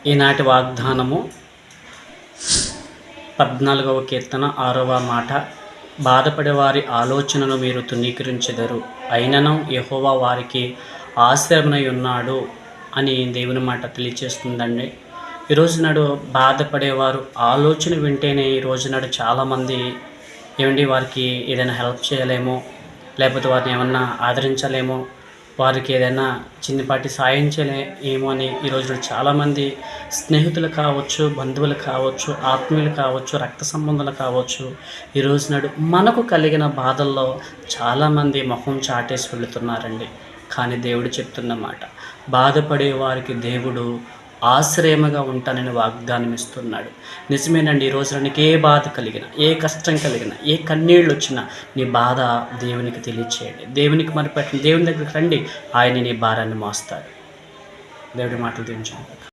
ఈనాటి వాగ్దానము 14వ కీర్తన 6వ మాట. బాధపడే వారి ఆలోచనను మీరు తునీకరించెదరు, అయినను యెహోవా వారికి ఆశ్రయమై ఉన్నాడు అని దేవుని మాట తెలియచేస్తుందండి. ఈరోజు నాడు బాధపడేవారు ఆలోచన వింటేనే ఈరోజు నాడు చాలామంది వారికి ఏదైనా హెల్ప్ చేయలేమో, లేకపోతే వారిని ఏమన్నా ఆదరించలేమో, వారికి ఏదైనా చిన్నపాటి సాయం చేయలేమో అని ఈరోజు చాలామంది స్నేహితులు కావచ్చు, బంధువులు కావచ్చు, ఆత్మీయులు కావచ్చు, రక్త సంబంధాలు కావచ్చు, ఈరోజు నాడు మనకు కలిగిన బాధల్లో చాలామంది మొహం చాటేసి వెళుతున్నారండి. కానీ దేవుడు చెప్తున్న మాట, బాధపడే వారికి దేవుడు ఆశ్రయముగా ఉంటానని వాగ్దానం ఇస్తున్నాడు. నిజమేనండి. ఈ రోజు నీకు ఏ బాధ కలిగినా, ఏ కష్టం కలిగినా, ఏ కన్నీళ్ళు వచ్చినా నీ బాధ దేవునికి తెలియచేయండి. దేవునికి మరిపెట్టండి. దేవుని దగ్గరికి రండి. ఆయన నీ భారాన్ని మోస్తాడు. దేవుడి మాటలు దీవించండి.